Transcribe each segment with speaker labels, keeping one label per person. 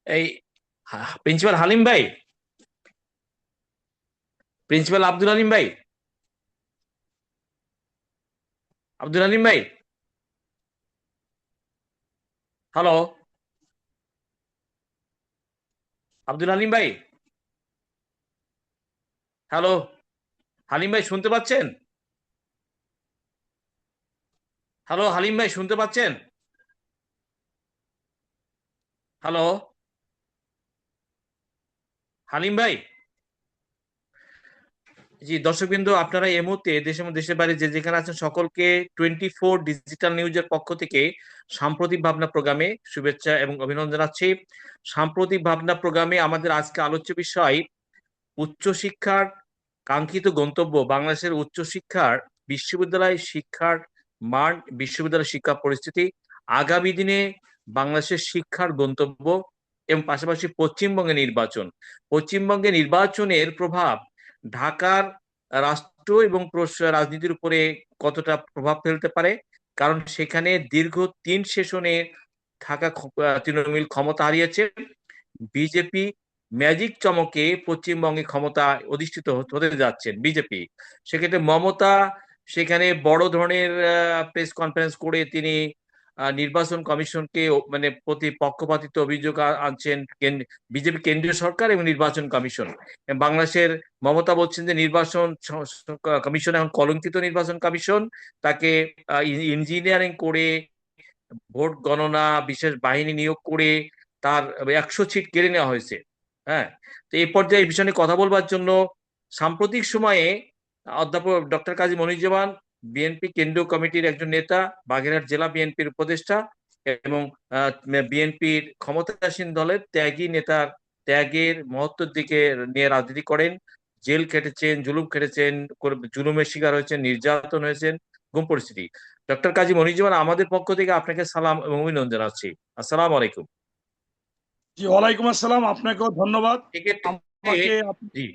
Speaker 1: এই প্রিন্সিপাল হালিম ভাই, প্রিন্সিপাল আব্দুল হালিম ভাই, আব্দুল হালিম ভাই, হ্যালো, আব্দুল হালিম ভাই, হ্যালো, হালিম ভাই শুনতে পাচ্ছেন? হ্যালো হালিম ভাই শুনতে পাচ্ছেন? হ্যালো হালিম ভাই। জি দর্শকবৃন্দ, আপনারা এই মুহূর্তে দেশের দেশের বাইরে যে যেখানে আছেন সকলকে 24 ডিজিটাল নিউজের পক্ষ থেকে সাম্প্রতিক ভাবনা প্রোগ্রামে শুভেচ্ছা এবং অভিনন্দন জানাচ্ছি। সাম্প্রতিক ভাবনা প্রোগ্রামে আমাদের আজকে আলোচ্য বিষয় উচ্চশিক্ষার কাঙ্ক্ষিত গন্তব্য, বাংলাদেশের উচ্চশিক্ষার বিশ্ববিদ্যালয় শিক্ষার মান, বিশ্ববিদ্যালয় শিক্ষা পরিস্থিতি, আগামী দিনে বাংলাদেশের শিক্ষার গন্তব্য এবং পাশাপাশি পশ্চিমবঙ্গে নির্বাচন, পশ্চিমবঙ্গে নির্বাচনের প্রভাব ঢাকার রাষ্ট্র এবং রাজনীতির উপরে কতটা প্রভাব ফেলতে পারে। কারণ সেখানে দীর্ঘ 3 সেশনে থাকা তৃণমূল ক্ষমতা হারিয়েছে, বিজেপি ম্যাজিক চমকে পশ্চিমবঙ্গে ক্ষমতা অধিষ্ঠিত হতে যাচ্ছেন বিজেপি। সেক্ষেত্রে মমতা সেখানে বড় ধরনের প্রেস কনফারেন্স করে তিনি নির্বাচন কমিশনকে মানে প্রতি পক্ষপাতিত্ব অভিযোগ আনছেন বিজেপি কেন্দ্রীয় সরকার এবং নির্বাচন কমিশন। বাংলাদেশের মমতা বলছেন যে নির্বাচন কমিশন এখন কলঙ্কিত নির্বাচন কমিশন, তাকে ইঞ্জিনিয়ারিং করে ভোট গণনা বিশেষ বাহিনী নিয়োগ করে তার 100 সিট কেড়ে নেওয়া হয়েছে। হ্যাঁ, তো এই পর্যায়ে এই বিষয় নিয়ে কথা বলবার জন্য সাম্প্রতিক সময়ে অধ্যাপক ডক্টর কাজী মনিরুজ্জামান, বিএনপি কেন্দ্রীয় কমিটির একজন নেতা, বাগেরহাট জেলা বিএনপির উপদেষ্টা এবং বিএনপির ক্ষমতাসীন দলের ত্যাগী নেতার ত্যাগের মহত্বের দিকে নিয়ে রাজনীতি করেন, জেল খেটেছেন, জুলুম খেটেছেন, জুলুমের শিকার হয়েছেন, নির্যাতন হয়েছেন, গুম পরিস্থিতি। ডক্টর কাজী মনিরুজ্জামান, আমাদের পক্ষ থেকে আপনাকে সালাম এবং অভিনন্দন জানাচ্ছি। আসসালামু আলাইকুম।
Speaker 2: জি, ওয়ালাইকুম আসসালাম। আপনাকেও ধন্যবাদ।
Speaker 1: এক্ষেত্রে
Speaker 2: আমাকে
Speaker 1: জি,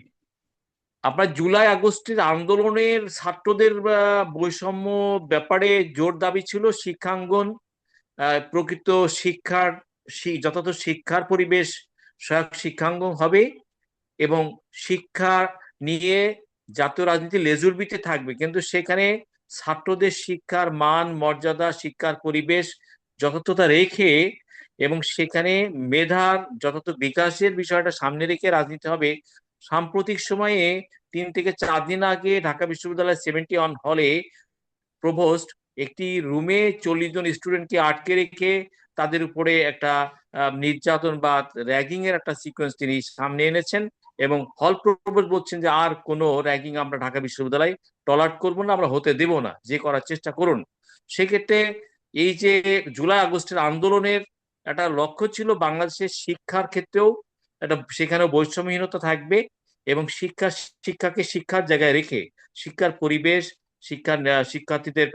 Speaker 1: আপনার জুলাই আগস্টের আন্দোলনের ছাত্রদের বৈষম্য ব্যাপারে জোর দাবি ছিল শিক্ষাঙ্গন, প্রকৃত শিক্ষার যথাযথ শিক্ষার পরিবেশ সহায়ক শিক্ষাঙ্গন হবে এবং শিক্ষা নিয়ে জাতীয় রাজনীতি লেজুরবিতে থাকবে, কিন্তু সেখানে ছাত্রদের শিক্ষার মান মর্যাদা শিক্ষার পরিবেশ যথাযথতা রেখে এবং সেখানে মেধার যথাযথ বিকাশের বিষয়টা সামনে রেখে রাজনীতি হবে। সাম্প্রতিক সময়ে 3 থেকে 4 দিন আগে ঢাকা বিশ্ববিদ্যালয় 71 হলে প্রভোস্ট একটি রুমে 40 জন স্টুডেন্টকে আটকে রেখে তাদের উপরে একটা নির্যাতন বা র্যাগিং এর একটা সিকোয়েন্স তিনি সামনে এনেছেন এবং হল প্রভোস্ট বলছেন যে আর কোনো র্যাগিং আমরা ঢাকা বিশ্ববিদ্যালয় টলারেট করবো না, আমরা হতে দেব না, যে করার চেষ্টা করুন। সেক্ষেত্রে এই যে জুলাই আগস্টের আন্দোলনের একটা লক্ষ্য ছিল বাংলাদেশের শিক্ষার ক্ষেত্রেও একটা সেখানেও বৈষম্যহীনতা থাকবে এবং শিক্ষাকে শিক্ষার জায়গায় রেখে শিক্ষার পরিবেশ, শিক্ষার শিক্ষার্থীদের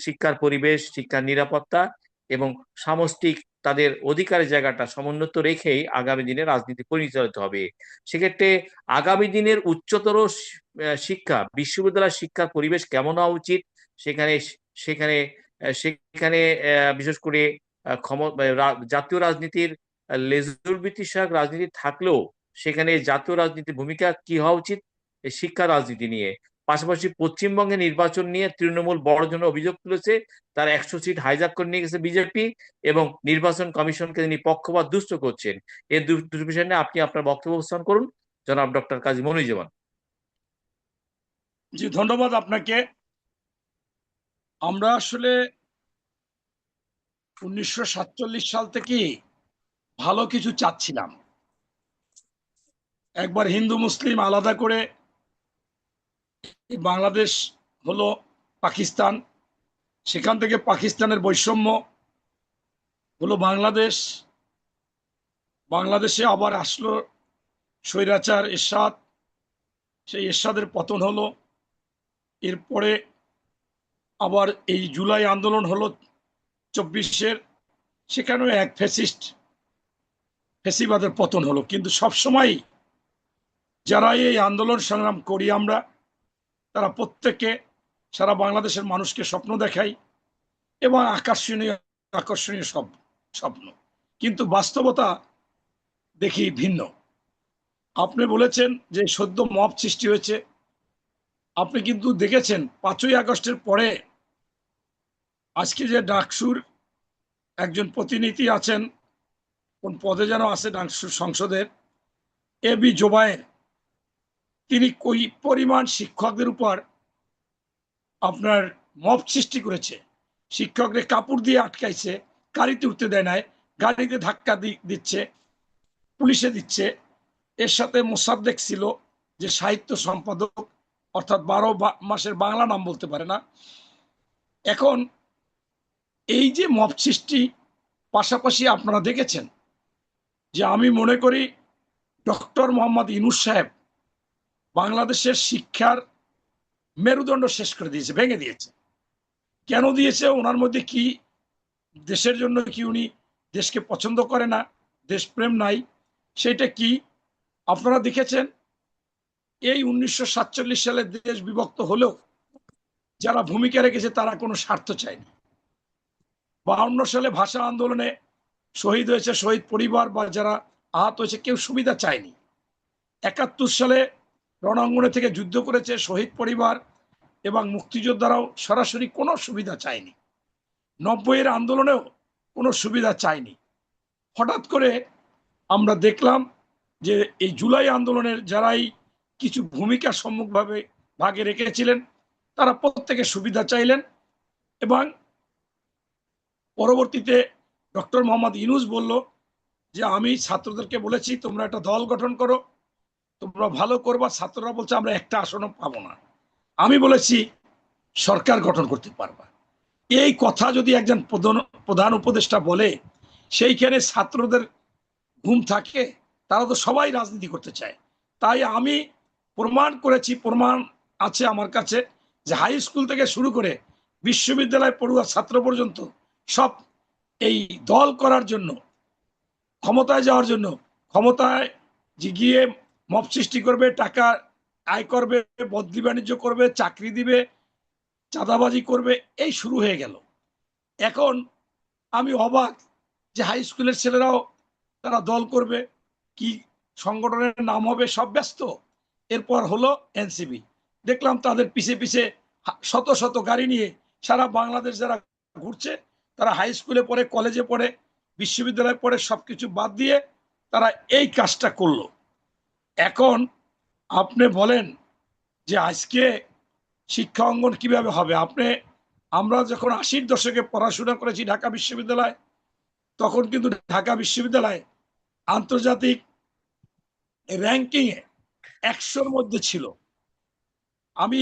Speaker 1: শিক্ষার পরিবেশ, শিক্ষার নিরাপত্তা এবং সামষ্টিক তাদের অধিকারের জায়গাটা সমুন্নত রেখেই আগামী দিনে রাজনীতি পরিচালিত হবে। সেক্ষেত্রে আগামী দিনের উচ্চতর শিক্ষা, বিশ্ববিদ্যালয় শিক্ষার পরিবেশ কেমন হওয়া উচিত, সেখানে সেখানে সেখানে বিশেষ করে জাতীয় রাজনীতির লেজুর বিষয়ক রাজনীতি থাকলেও সেখানে জাতীয় রাজনীতির ভূমিকা কি হওয়া উচিত শিক্ষা রাজনীতি নিয়ে। পাশাপাশি পশ্চিমবঙ্গে নির্বাচন নিয়ে তৃণমূল বড় ধরনের অভিযোগ তুলেছে, তার 100 সিট হাইজ্যাক করে নিয়ে গেছে বিজেপি এবং নির্বাচন কমিশনকে তিনি পক্ষপাত দুষ্ট করছেন। এই দুটো বিষয় নিয়ে আপনি আপনার বক্তব্য উপস্থাপন করুন, জনাব ডক্টর কাজী মনিরুজ্জামান।
Speaker 2: জি, ধন্যবাদ আপনাকে। আমরা আসলে 1947 সাল থেকে ভালো কিছু চাচ্ছিলাম। একবার হিন্দু মুসলিম আলাদা করে বাংলাদেশ হলো পাকিস্তান, সেখান থেকে পাকিস্তানের বৈষম্য হলো বাংলাদেশ, বাংলাদেশে আবার আসলো স্বৈরাচার এরশাদ, সেই এরশাদের পতন হলো। এরপরে আবার এই জুলাই আন্দোলন হলো 24-এর, সেখানেও এক ফেসিবাদের পতন হলো। কিন্তু সবসময় যারা এই আন্দোলন সংগ্রাম করি আমরা, তারা প্রত্যেকে সারা বাংলাদেশের মানুষকে স্বপ্ন দেখাই এবং আকর্ষণীয় আকর্ষণীয় সব স্বপ্ন। কিন্তু বাস্তবতা দেখি ভিন্ন। আপনি বলেছেন যে সদ্য মব সৃষ্টি হয়েছে, আপনি কিন্তু দেখেছেন 5ই আগস্টের পরে আজকে যে ডাকসুর একজন প্রতিনিধি আছেন, কোন পদে যেন আছে ডাকসুর সংসদের, এবি জোবায়ের, তিনি কই পরিমাণ শিক্ষকদের উপর আপনার মব সৃষ্টি করেছে। শিক্ষকদের কাপড় দিয়ে আটকাইছে, গাড়িতে উঠতে দেয় নাই, গাড়িতে ধাক্কা দিচ্ছে, পুলিশে দিচ্ছে। এর সাথে মোসাদ্দেক ছিল যে সাহিত্য সম্পাদক, অর্থাৎ 12 মাসের বাংলা নাম বলতে পারে না। এখন এই যে মব সৃষ্টি, পাশাপাশি আপনারা দেখেছেন যে আমি মনে করি ডক্টর মোহাম্মদ ইউনূস সাহেব বাংলাদেশের শিক্ষার মেরুদণ্ড শেষ করে দিয়েছে, ভেঙে দিয়েছে। কেন দিয়েছে? ওনার মধ্যে কি, দেশের জন্য কি উনি দেশকে পছন্দ করে না, দেশপ্রেম নাই, সেটা কি আপনারা দেখেছেন? এই 1947 সালে দেশ বিভক্ত হলেও যারা ভূমিকা রেখেছে তারা কোনো স্বার্থ চায়নি। 52 সালে ভাষা আন্দোলনে শহীদ হয়েছে শহীদ পরিবার বা যারা আহত হয়েছে, কেউ সুবিধা চায়নি। 71 সালে রণাঙ্গনে থেকে যুদ্ধ করেছে শহীদ পরিবার এবং মুক্তিযোদ্ধারাও সরাসরি কোনো সুবিধা চায়নি। 90-এর আন্দোলনেও কোনো সুবিধা চায়নি। হঠাৎ করে আমরা দেখলাম যে এই জুলাই আন্দোলনের যারাই কিছু ভূমিকা সম্মুখভাবে ভাগে রেখেছিলেন, তারা প্রত্যেকে সুবিধা চাইলেন। এবং পরবর্তীতে ডক্টর মোহাম্মদ ইউনূস বলল যে আমি ছাত্রদেরকে বলেছি তোমরা একটা দল গঠন করো, তোমরা ভালো করবা। ছাত্ররা বলছে আমরা একটা আসনও পাবো না। আমি বলেছি সরকার গঠন করতে পারবা। এই কথা যদি একজন প্রধান উপদেষ্টা বলে, সেইখানে ছাত্রদের ঘুম থাকে? তারা তো সবাই রাজনীতি করতে চায়। তাই আমি প্রমাণ করেছি, প্রমাণ আছে আমার কাছে, যে হাই স্কুল থেকে শুরু করে বিশ্ববিদ্যালয় পড়ুয়া ছাত্র পর্যন্ত সব এই দল করার জন্য, ক্ষমতায় যাওয়ার জন্য, ক্ষমতায় গিয়ে মব সৃষ্টি করবে, টাকা আয় করবে, বদলি বাণিজ্য করবে, চাকরি দিবে, চাঁদাবাজি করবে, এই শুরু হয়ে গেল। এখন আমি অবাক যে হাই স্কুলের ছেলেরাও তারা দল করবে, কি সংগঠনের নাম হবে, সব ব্যস্ত। এরপর হলো এনসিপি, দেখলাম তাদের পিছে পিছে শত শত গাড়ি নিয়ে সারা বাংলাদেশ যারা ঘুরছে, তারা হাই স্কুলে পড়ে, কলেজে পড়ে, বিশ্ববিদ্যালয়ে পড়ে, সবকিছু বাদ দিয়ে তারা এই কাজটা করলো। এখন আপনি বলেন যে আজকে শিক্ষা অঙ্গন কিভাবে হবে? আমরা যখন 80-র দশকে পড়াশোনা করেছি ঢাকা বিশ্ববিদ্যালয়, তখন কিন্তু ঢাকা বিশ্ববিদ্যালয় আন্তর্জাতিক র্যাঙ্কিং এ 100-র মধ্যে ছিল। আমি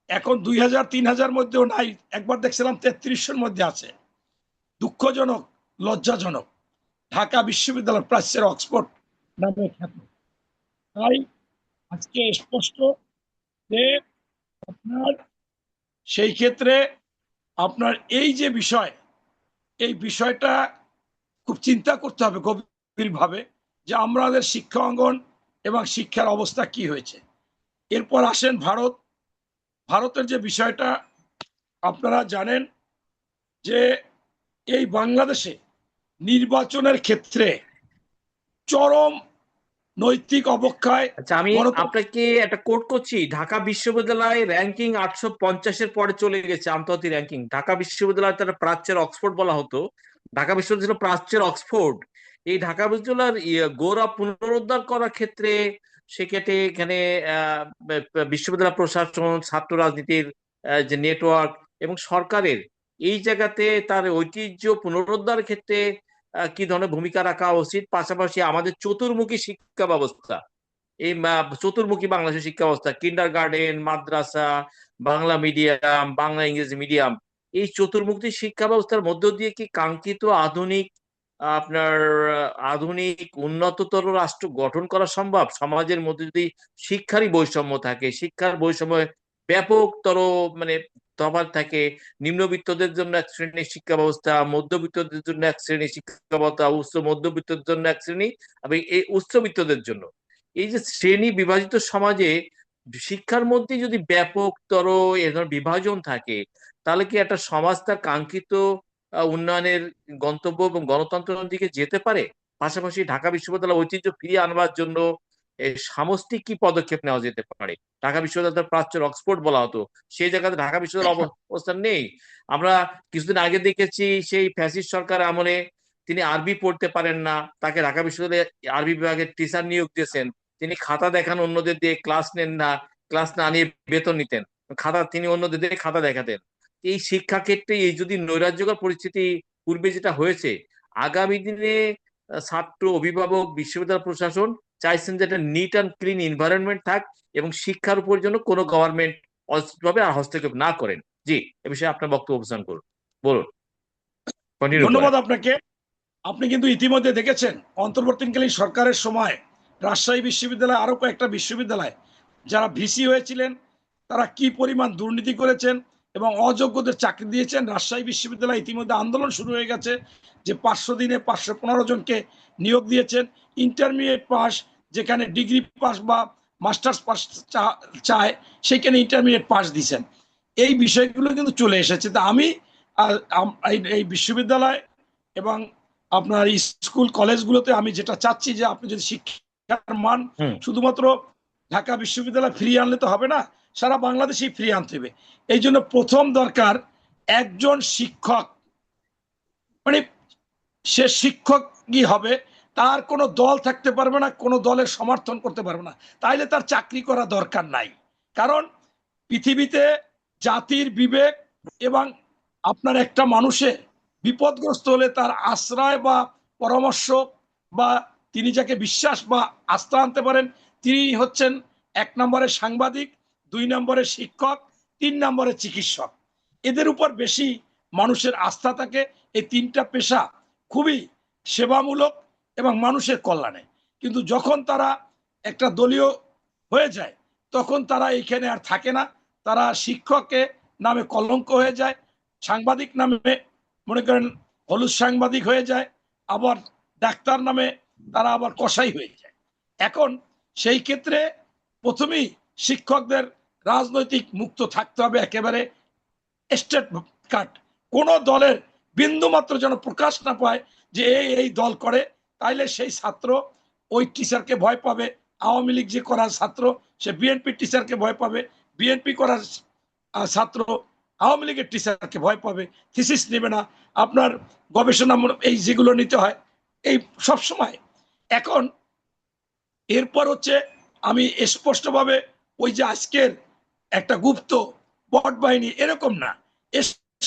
Speaker 2: এখন 2000-3000 মধ্যেও নাই, একবার দেখছিলাম 3300-র মধ্যে আছে। দুঃখজনক, লজ্জাজনক। ঢাকা বিশ্ববিদ্যালয় প্রাচ্যের অক্সফোর্ড নামে খ্যাত। তাই আজকে স্পষ্ট যে আপনার সেই ক্ষেত্রে আপনার এই যে বিষয়, এই বিষয়টা খুব চিন্তা করতে হবে গভীরভাবে, যে আমাদের শিক্ষা অঙ্গন এবং শিক্ষার অবস্থা কি হয়েছে। এরপর আসেন ভারতের যে বিষয়টা আপনারা জানেন, যে এই বাংলাদেশে নির্বাচনের ক্ষেত্রে চরম নৈতিক অবক্ষয়,
Speaker 1: আচ্ছা, আমি
Speaker 2: গণতন্ত্র।
Speaker 1: আপনাকে একটা কোট করছি। ঢাকা বিশ্ববিদ্যালয় র্যাঙ্কিং 850-এর পরে চলে গেছে আন্তর্জাতিক র্যাঙ্কিং। ঢাকা বিশ্ববিদ্যালয় তার প্রাচ্যের অক্সফোর্ড বলা হতো, ঢাকা বিশ্ববিদ্যালয় ছিল প্রাচ্যের অক্সফোর্ড। এই ঢাকা বিশ্ববিদ্যালয়ের গোড়া পুনরুদ্ধার করার ক্ষেত্রে সেক্ষেত্রে এখানে বিশ্ববিদ্যালয় প্রশাসন, ছাত্র রাজনীতির যে নেটওয়ার্ক এবং সরকারের এই জায়গাতে তার ঐতিহ্য পুনরুদ্ধারের ক্ষেত্রে কি ধরনের ভূমিকা রাখা উচিত। পাশাপাশি আমাদের চতুর্মুখী শিক্ষা ব্যবস্থা, এই চতুর্মুখী বাংলাদেশের শিক্ষা ব্যবস্থা, কিন্ডার গার্ডেন, মাদ্রাসা, বাংলা মিডিয়াম, বাংলা ইংরেজি মিডিয়াম, এই চতুর্মুখী শিক্ষা ব্যবস্থার মধ্য দিয়ে কি কাঙ্ক্ষিত আধুনিক আপনার আধুনিক উন্নততর রাষ্ট্র গঠন করা সম্ভব? সমাজের মধ্যে যদি শিক্ষারই বৈষম্য থাকে, শিক্ষার বৈষম্য ব্যাপকতর মানে তফাৎ থাকে, নিম্নবিত্তদের জন্য এক শ্রেণীর শিক্ষা ব্যবস্থা, মধ্যবিত্তদের জন্য এক শ্রেণীর শিক্ষা ব্যবস্থা, উচ্চ মধ্যবিত্তদের জন্য এক শ্রেণী, এবং এই উচ্চবিত্তদের জন্য, এই যে শ্রেণী বিভাজিত সমাজে শিক্ষার মধ্যে যদি ব্যাপকতর এ ধরনের বিভাজন থাকে, তাহলে কি একটা সমাজ তার কাঙ্ক্ষিত উন্নয়নের গন্তব্য এবং গণতন্ত্রের দিকে যেতে পারে? পাশাপাশি ঢাকা বিশ্ববিদ্যালয় ঐতিহ্য ফিরিয়ে আনবার জন্য সামষ্টিক কি পদক্ষেপ নেওয়া যেতে পারে? ঢাকা বিশ্ববিদ্যালয় প্রাচ্যের অক্সফোর্ড বলা হতো, সেই জায়গাতে ঢাকা বিশ্ববিদ্যালয় অবস্থান নেই। আমরা কিছুদিন আগে দেখেছি সেই ফ্যাসিস্ট সরকার আমলে তিনি আরবি পড়তে পারেন না, তাকে ঢাকা বিশ্ববিদ্যালয়ে আরবি বিভাগের টিচার নিয়োগ দিয়েছেন, তিনি খাতা দেখান অন্যদের দিয়ে, ক্লাস নেন না, ক্লাস না নিয়ে বেতন নিতেন, খাতা তিনি অন্যদের দিয়ে খাতা দেখাতেন। এই শিক্ষা ক্ষেত্রে এই যদি নৈরাজ্যকর পরিস্থিতি পূর্বে যেটা হয়েছে, আগামী দিনে ছাত্র, অভিভাবক, বিশ্ববিদ্যালয় প্রশাসন চাইছেন যে একটা নিট অ্যান্ড ক্লিন এনভায়রনমেন্ট থাক এবং শিক্ষার উপর যেন কোনো গভর্নমেন্ট অভাবে আর হস্তক্ষেপ না করেন। জি, এ বিষয়ে আপনার বক্তব্য উপস্থান করুন, বলুন, কন্টিনিউ করেন।
Speaker 2: ধন্যবাদ আপনাকে। আপনি কিন্তু ইতিমধ্যে দেখেছেন অন্তর্বর্তীকালীন সরকারের সময় রাজশাহী বিশ্ববিদ্যালয় আরো কয়েকটা বিশ্ববিদ্যালয় যারা ভিসি হয়েছিলেন তারা কি পরিমাণ দুর্নীতি করেছেন এবং অযোগ্যদের চাকরি দিয়েছেন। রাজশাহী বিশ্ববিদ্যালয় ইতিমধ্যে আন্দোলন শুরু হয়ে গেছে যে 500 দিনে 515 জনকে নিয়োগ দিয়েছেন। ইন্টারমিডিয়েট পাস, যেখানে ডিগ্রি পাস বা মাস্টার্স পাস চায় সেখানে ইন্টারমিডিয়েট পাস দিয়েছেন। এই বিষয়গুলো কিন্তু চলে এসেছে। তা আমি এই বিশ্ববিদ্যালয় এবং আপনার স্কুল কলেজগুলোতে আমি যেটা চাচ্ছি যে আপনি যদি শিক্ষার মান শুধুমাত্র ঢাকা বিশ্ববিদ্যালয় ফিরিয়ে আনলে তো হবে না, সারা বাংলাদেশেই ফিরিয়ে আনতে হবে। এই জন্য প্রথম দরকার একজন শিক্ষক, মানে সে শিক্ষকই হবে, তার কোনো দল থাকতে পারবে না, কোনো দলের সমর্থন করতে পারবে না, তাইলে তার চাকরি করা দরকার নাই। কারণ পৃথিবীতে জাতির বিবেক এবং আপনার একটা মানুষের বিপদগ্রস্ত হলে তার আশ্রয় বা পরামর্শ বা তিনি যাকে বিশ্বাস বা আস্থা আনতে পারেন তিনি হচ্ছেন 1 নম্বরে সাংবাদিক, 2 নম্বরে শিক্ষক, 3 নম্বরে চিকিৎসক। এদের উপর বেশি মানুষের আস্থা থাকে। এই 3টা পেশা খুবই সেবামূলক এবং মানুষের কল্যাণে। কিন্তু যখন তারা একটা দলীয় হয়ে যায় তখন তারা এইখানে আর থাকে না, তারা শিক্ষকে নামে কলঙ্ক হয়ে যায়, সাংবাদিক নামে মনে করেন হলুদ সাংবাদিক হয়ে যায়, আবার ডাক্তার নামে তারা আবার কসাই হয়ে যায়। এখন সেই ক্ষেত্রে প্রথমেই শিক্ষকদের রাজনৈতিক মুক্ত থাকতে হবে, একেবারে স্টেট কাট, কোন দলের বিন্দুমাত্র যেন প্রকাশ না পায় যে এই দল করে, তাইলে সেই ছাত্র ওই টিচারকে ভয় পাবে। আওয়ামী লীগ যে করার ছাত্র সে বিএনপি টিচারকে ভয় পাবে, বিএনপি করার ছাত্র আওয়ামী লীগের টিচারকে ভয় পাবে, থিসিস নেবে না, আপনার গবেষণামূলক এই যেগুলো নিতে হয় এই সব সময়। এখন এরপর হচ্ছে আমি স্পষ্টভাবে ওই যে আজকের একটা গুপ্ত বট বাহিনী এরকম না,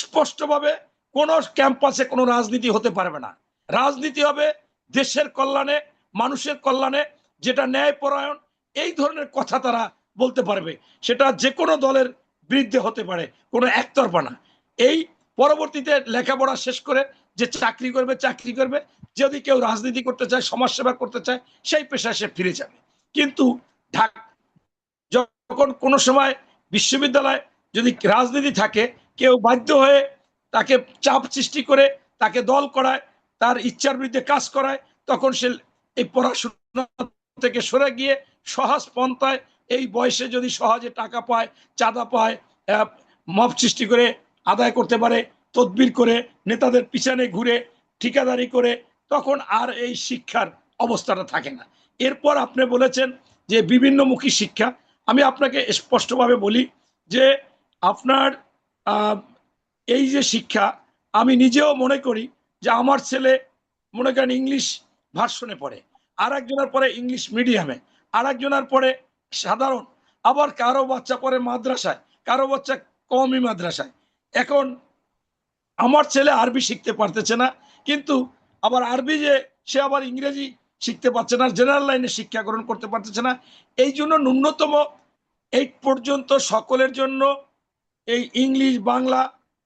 Speaker 2: স্পষ্টভাবে কোন ক্যাম্পাসে কোনো রাজনীতি হতে পারবে না। রাজনীতি হবে দেশের কল্যাণে, মানুষের কল্যাণে, যেটা ন্যায়পরায়ণ, এই ধরনের কথা তারা বলতে পারবে। সেটা যে কোনো দলের বিরুদ্ধে হতে পারে, কোনো একতরফা না। এই পরবর্তীতে লেখাপড়া শেষ করে যে চাকরি করবে চাকরি করবে, যদি কেউ রাজনীতি করতে চায়, সমাজসেবা করতে চায়, সেই পেশায় সে ফিরে যাবে। কিন্তু যখন কোনো সময় বিশ্ববিদ্যালয় যদি রাজনীতি থাকে, কেউ বাধ্য হয়ে তাকে চাপ সৃষ্টি করে, তাকে দল করায়, তার ইচ্ছার বিরুদ্ধে কাজ করায়, তখন সে এই পড়াশোনা থেকে সরে গিয়ে সহজ পন্থায় এই বয়সে যদি সহজে টাকা পায়, চাঁদা পায়, মব সৃষ্টি করে আদায় করতে পারে, তদবির করে নেতাদের পিছনে ঘুরে ঠিকাদারি করে, তখন আর এই শিক্ষার অবস্থাটা থাকে না। এরপর আপনি বলেছেন যে বিভিন্নমুখী শিক্ষা, আমি আপনাকে স্পষ্টভাবে বলি যে আপনার এই যে শিক্ষা, আমি নিজেও মনে করি যে আমার ছেলে মনে করেন ইংলিশ ভার্সনে পড়ে, আর একজনের পরে ইংলিশ মিডিয়ামে, আর একজনের পরে সাধারণ, আবার কারো বাচ্চা পড়ে মাদ্রাসায়, কারো বাচ্চা কওমি মাদ্রাসায়। এখন আমার ছেলে আরবি শিখতে পারতেছে না, কিন্তু আবার আরবি যে সে আবার ইংরেজি শিখতে পারছে না, জেনারেল লাইনে শিক্ষা গ্রহণ করতে পারতেছে না। এই জন্য ন্যূনতম 8 পর্যন্ত সকলের জন্য এই ইংলিশ বাংলা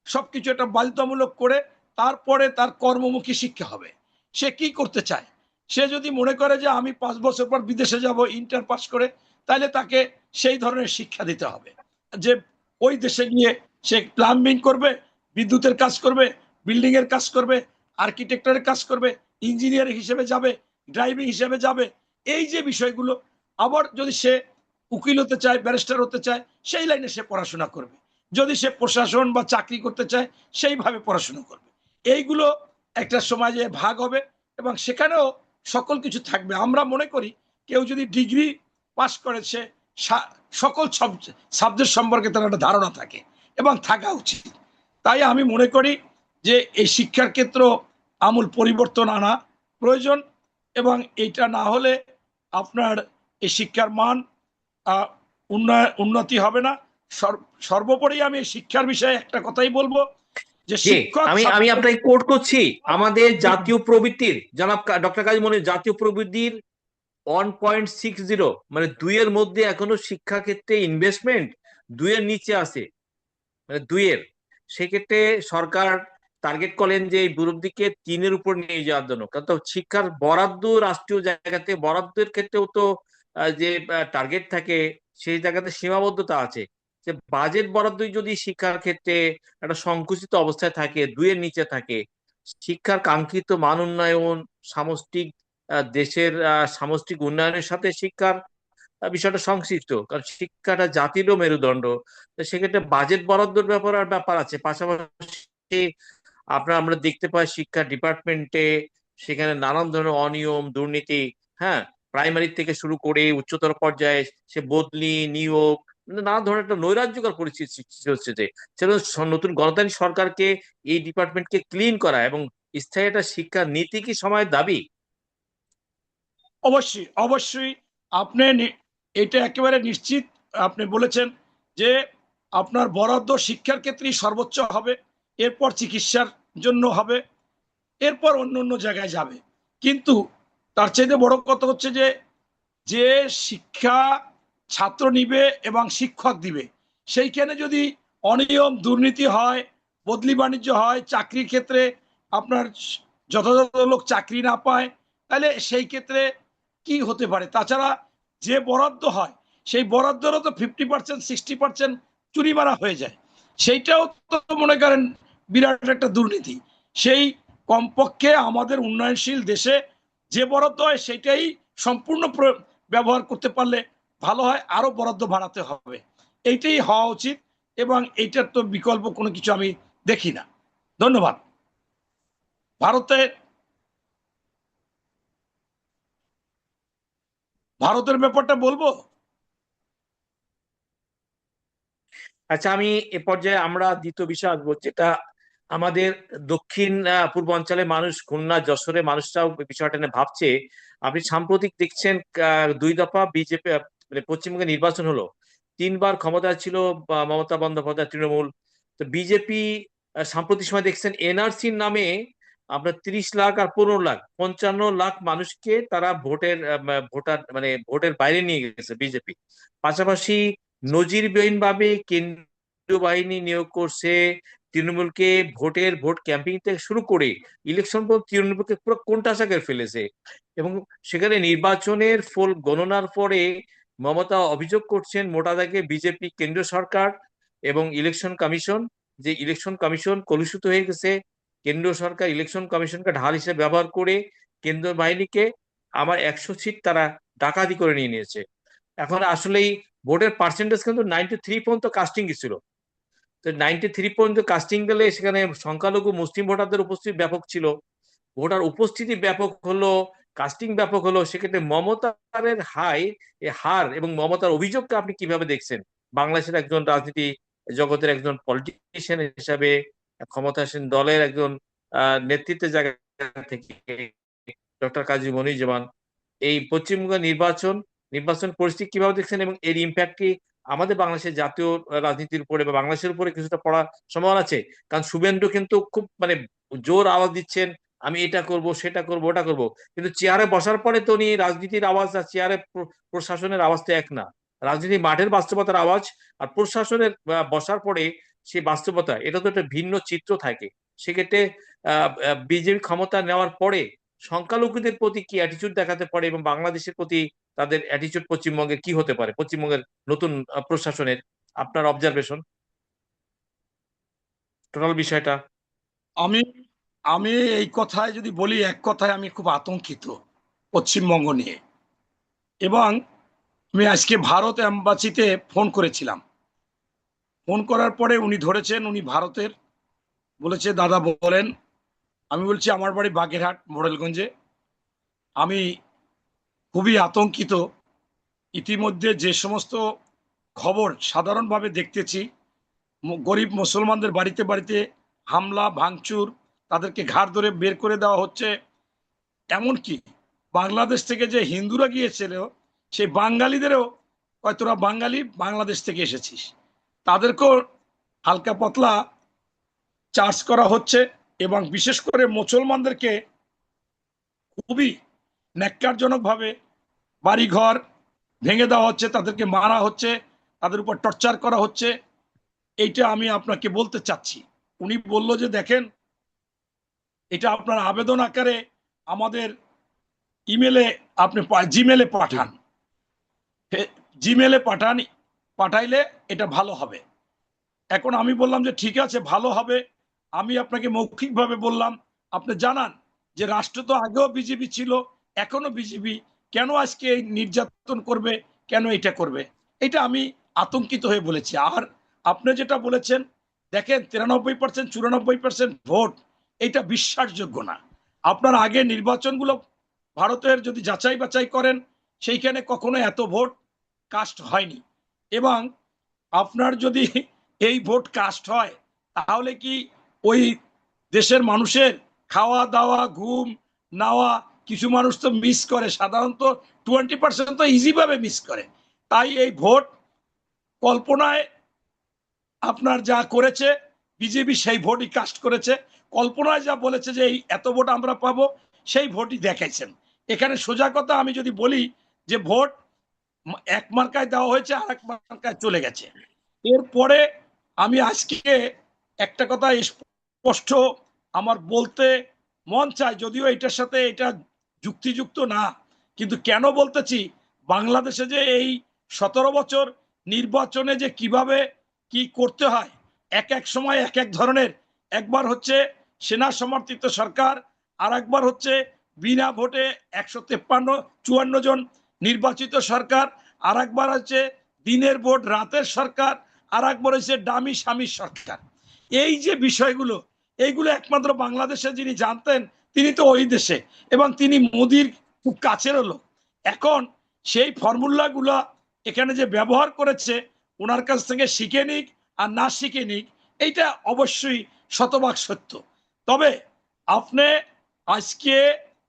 Speaker 2: সবকিছু একটা বাধ্যতামূলক করে তারপরে তার কর্মমুখী শিক্ষা হবে। সে কি করতে চায়, সে যদি মনে করে যে আমি 5 বছর পর বিদেশে যাব ইন্টার পাস করে, তাহলে তাকে সেই ধরনের শিক্ষা দিতে হবে যে ওই দেশে গিয়ে সে প্লাম্বিং করবে, বিদ্যুতের কাজ করবে, বিল্ডিং এর কাজ করবে, আর্কিটেক্টারের কাজ করবে, ইঞ্জিনিয়ার হিসেবে যাবে, ড্রাইভিং হিসেবে যাবে। এই যে বিষয়গুলো, আবার যদি সে উকিল হতে চায়, ব্যারিস্টার হতে চায়, সেই লাইনে সে পড়াশোনা করবে। যদি সে প্রশাসন বা চাকরি করতে চায় সেইভাবে পড়াশোনা করবে। এইগুলো একটা সমাজে ভাগ হবে এবং সেখানেও সকল কিছু থাকবে। আমরা মনে করি কেউ যদি ডিগ্রি পাস করেছে, সকল সাবজেক্ট সম্পর্কে তার একটা ধারণা থাকে এবং থাকা উচিত। তাই আমি মনে করি যে এই শিক্ষার ক্ষেত্র আমূল পরিবর্তন আনা প্রয়োজন, এবং এটা না হলে আপনার এই শিক্ষার মান উন্নতি হবে না। সর্বোপরি আমি শিক্ষার বিষয়ে একটা কথাই বলবো যে
Speaker 1: যে
Speaker 2: শিক্ষক
Speaker 1: আমি আমি আপনাকে কোট করছি, আমাদের জাতীয় প্রবৃত্তির জনাব ডক্টর কাজী মনির জাতীয় প্রবৃদ্ধির 1.60, মানে 2-এর মধ্যে এখনো শিক্ষা ক্ষেত্রে ইনভেস্টমেন্ট 2-এর নিচে আছে, মানে 2-এর। সেক্ষেত্রে সরকার টার্গেট করেন যে এই দিকে 3-এর উপর নিয়ে যাওয়ার জন্য, কারণ তো শিক্ষার বরাদ্দ রাষ্ট্রীয় জায়গাতে বরাদ্দের ক্ষেত্রেও তো যে টার্গেট থাকে সেই জায়গাতে সীমাবদ্ধতা আছে। যে বাজেট বরাদ্দই যদি শিক্ষার ক্ষেত্রে একটা সংকুচিত অবস্থায় থাকে, 2-এর নিচে থাকে, শিক্ষার কাঙ্ক্ষিত মান উন্নয়ন, সামষ্টিক দেশের সামষ্টিক উন্নয়নের সাথে শিক্ষার বিষয়টা সংশ্লিষ্ট, কারণ শিক্ষাটা জাতিরও মেরুদণ্ড। তো সেক্ষেত্রে বাজেট বরাদ্দর ব্যাপার আছে। পাশাপাশি আমরা দেখতে পাই শিক্ষা ডিপার্টমেন্টে সেখানে নানান ধরনের অনিয়ম, দুর্নীতি, হ্যাঁ, প্রাইমারি থেকে শুরু করে উচ্চতর পর্যায়ে সে বদলি, নিয়োগ, মানে নানা ধরনের একটা নৈরাজ্যকর পরিস্থিতি সৃষ্টি হচ্ছে। যে সেটা নতুন গণতান্ত্রিক সরকারকে এই ডিপার্টমেন্টকে ক্লিন করা এবং স্থায়ী একটা শিক্ষা নীতি কি সময়ের দাবি?
Speaker 2: অবশ্যই অবশ্যই আপনি এটা একেবারে নিশ্চিত আপনি বলেছেন যে আপনার বরাদ্দ শিক্ষার ক্ষেত্রেই সর্বোচ্চ হবে, এরপর চিকিৎসার জন্য হবে, এরপর অন্য অন্য জায়গায় যাবে। কিন্তু তার চাইতে বড় কথা হচ্ছে যে যে শিক্ষা ছাত্র নিবে এবং শিক্ষক দিবে, সেইখানে যদি অনিয়ম দুর্নীতি হয়, বদলি বাণিজ্য হয়, চাকরির ক্ষেত্রে আপনার যথাযথ লোক চাকরি না পায়, তাহলে সেই ক্ষেত্রে কি হতে পারে? তাছাড়া যে বরাদ্দ হয় সেই বরাদ্দেরও তো 50%, 60% চুরি মারা হয়ে যায়, সেইটাও তো মনে করেন বিরাট একটা দুর্নীতি। সেই কমপক্ষে আমাদের উন্নয়নশীল দেশে যে বরাদ্দ হয় সেটাই সম্পূর্ণ ব্যবহার করতে পারলে ভালো হয়, আরো বরাদ্দ বাড়াতে হবে, এইটাই হওয়া উচিত, এবং এইটার তো বিকল্প কোনো কিছু আমি দেখি না। ধন্যবাদ। ভারতের ভারতের ব্যাপারটা বলবো।
Speaker 1: আচ্ছা, আমি এ পর্যায়ে আমরা দ্বিতীয় বিষয় আসবো, যেটা আমাদের দক্ষিণ পূর্বাঞ্চলের মানুষ, খুলনা যশোরের মানুষরাও বিষয়টা নিয়ে ভাবছে। আপনি সাম্প্রতিক দেখছেন 2 দফা বিজেপি, মানে পশ্চিমবঙ্গে নির্বাচন হলো, 3বার ক্ষমতায় ছিল মমতা বন্দ্যোপাধ্যায় তৃণমূল। তো বিজেপি সাম্প্রতিক সময় দেখছেন এনআরসির নামে আপনার 30 লাখ আর 15 লাখ, 55 লাখ মানুষকে তারা ভোটের বাইরে নিয়ে গেছে বিজেপি। পাশাপাশি নজিরবিহীন ভাবে কেন্দ্রীয় বাহিনী নিয়োগ করছে, তৃণমূলকে ভোট ক্যাম্পিং থেকে শুরু করে ইলেকশন পর্যন্ত তৃণমূলকে পুরো কোণঠাসা করে ফেলেছে। এবং সেখানে নির্বাচনের ফল গণনার পরে মমতা অভিযোগ করছেন মোটা দাগে বিজেপি, কেন্দ্রীয় সরকার এবং ইলেকশন কমিশন, যে ইলেকশন কমিশন কলুষিত হয়ে গেছে। কেন্দ্রীয় সরকার ইলেকশন কমিশনকে ঢাল হিসেবে ব্যবহার করে কেন্দ্রীয় বাহিনীকে 100 সিট তারা ডাকাতি করে নিয়ে নিয়েছে। এখন আসলেই ভোটের পার্সেন্টেজ কিন্তু 93 পর্যন্ত কাস্টিং ছিল। তো 93 পর্যন্ত কাস্টিং গেলে সেখানে সংখ্যালঘু মুসলিম ভোটারদের উপস্থিতি ব্যাপক ছিল, ভোটার উপস্থিতি ব্যাপক হলো, কাস্টিং ব্যাপক হলো। সেক্ষেত্রে মমতার হার এবং মমতার অভিযোগকে আপনি কিভাবে দেখছেন বাংলাদেশের একজন রাজনীতি জগতের একজন পলিটিশিয়ান হিসাবে, ক্ষমতাসীন দলের একজন নেতৃত্বের জায়গা থেকে? ডক্টর কাজী মনিরুজ্জামান, এই পশ্চিমবঙ্গের নির্বাচন পরিস্থিতি কিভাবে দেখছেন এবং এর ইম্প্যাক্ট কি আমাদের বাংলাদেশের জাতীয় রাজনীতির উপরে বা বাংলাদেশের উপরে কিছুটা পড়ার সম্ভাবনা আছে? কারণ শুভেন্দু কিন্তু খুব মানে জোর আওয়াজ দিচ্ছেন, আমি এটা করব, সেটা করব, ওটা করব, কিন্তু চেয়ারে বসার পরে তো উনি রাজনীতির আওয়াজ আর চেয়ারে প্রশাসনের আওয়াজ তো এক না। রাজনীতি মাঠের বাস্তবতার আওয়াজ, আর প্রশাসনের বসার পরে সেই বাস্তবতা, এটা তো একটা ভিন্ন চিত্র থাকে। সেক্ষেত্রে বিজেপি ক্ষমতা নেওয়ার পরে সংখ্যালঘুদের প্রতি কি অ্যাটিচিউড দেখাতে পারে এবং বাংলাদেশের প্রতি তাদের অ্যাটিচিউড পশ্চিমবঙ্গে কি হতে পারে, পশ্চিমবঙ্গের নতুন প্রশাসনের? আপনার অবজারভেশন টোটাল বিষয়টা।
Speaker 2: আমি আমি এই কথায় যদি বলি, এক কথায় আমি খুব আতঙ্কিত পশ্চিমবঙ্গ নিয়ে। এবং আমি আজকে ভারত এম্বাসিতে ফোন করেছিলাম, ফোন করার পরে উনি ধরেছেন, উনি ভারতের, বলেছে দাদা বলেন। আমি বলছি আমার বাড়ি বাগেরহাট মোড়েলগঞ্জে। আমি খুবই আতঙ্কিত। ইতিমধ্যে যে সমস্ত খবর সাধারণভাবে দেখতেছি, গরিব মুসলমানদের বাড়িতে বাড়িতে হামলা ভাঙচুর, তাদেরকে ঘাড় ধরে বের করে দেওয়া হচ্ছে। এমনকি বাংলাদেশ থেকে যে হিন্দুরা গিয়েছিল, সেই বাঙালিদেরও, তোরা বাঙালি বাংলাদেশ থেকে এসেছিস, তাদেরকেও হালকা পাতলা চার্জ করা হচ্ছে। এবং বিশেষ করে মুসলমানদেরকে খুবই ন্যাক্কারজনকভাবে বাড়িঘর ভেঙে দেওয়া হচ্ছে, তাদেরকে মারা হচ্ছে, তাদের উপর টর্চার করা হচ্ছে। এইটা আমি আপনাকে বলতে চাচ্ছি। উনি বলল যে দেখেন, এটা আপনার আবেদন আকারে আমাদের ইমেলে আপনি জিমেলে পাঠান, জিমেলে পাঠান, পাঠাইলে এটা ভালো হবে। এখন আমি বললাম যে ঠিক আছে, ভালো হবে। আমি আপনাকে মৌখিকভাবে বললাম, আপনি জানান যে রাষ্ট্র তো আগেও বিজেপি ছিল, এখনো বিজেপি, কেন আজকে এই নির্যাতন করবে, কেন এটা করবে। এটা আমি আতঙ্কিত হয়ে বলেছি। আর আপনি যেটা বলেছেন, দেখেন 93% 94% ভোট, এটা বিশ্বাসযোগ্য না। আপনার আগে নির্বাচনগুলো ভারতের যদি যাচাই বাছাই করেন, সেইখানে কখনো এত ভোট কাস্ট হয়নি। এবং আপনার যদি এই ভোট কাস্ট হয়, তাহলে কি ওই দেশের মানুষের খাওয়া দাওয়া ঘুম নাওয়া, কিছু মানুষ তো মিস করে, সাধারণত 20% তো ইজি ভাবে মিস করে। তাই এই ভোট কল্পনায় আপনার যা করেছে বিজেপি, সেই ভোটই কাস্ট করেছে। কল্পনায় যা বলেছে যে এই এত ভোট আমরা পাবো, সেই ভোটই দেখাইছেন। এখানে সোজা কথা আমি যদি বলি যে ভোট এক মার্কায় দেওয়া হয়েছে, আর এক মার্কায় চলে গেছে। এরপরে আমি আজকে একটা কথা স্পষ্ট আমার বলতে মন চায়, যদিও এটার সাথে এটা যুক্তিযুক্ত না, কিন্তু কেন বলতেছি, বাংলাদেশে যে এই 17 বছর নির্বাচনে যে কিভাবে কি করতে হয়, এক এক সময় এক এক ধরনের। একবার হচ্ছে সেনা সমর্থিত সরকার, আর একবার হচ্ছে বিনা ভোটে 153-54 জন নির্বাচিত সরকার, আর একবার হচ্ছে দিনের ভোট রাতের সরকার, আর একবার হচ্ছে ডামি স্বামীর সরকার। এই যে বিষয়গুলো, এইগুলো একমাত্র বাংলাদেশে যিনি জানতেন, তিনি তো ওই দেশে, এবং তিনি মোদির খুব কাছের লোক। এখন সেই ফর্মুলাগুলো এখানে যে ব্যবহার করেছে, ওনার কাছ থেকে শিখে নিক আর না শিখে নিক, এইটা অবশ্যই শতভাগ সত্য। তবে আপনি আজকে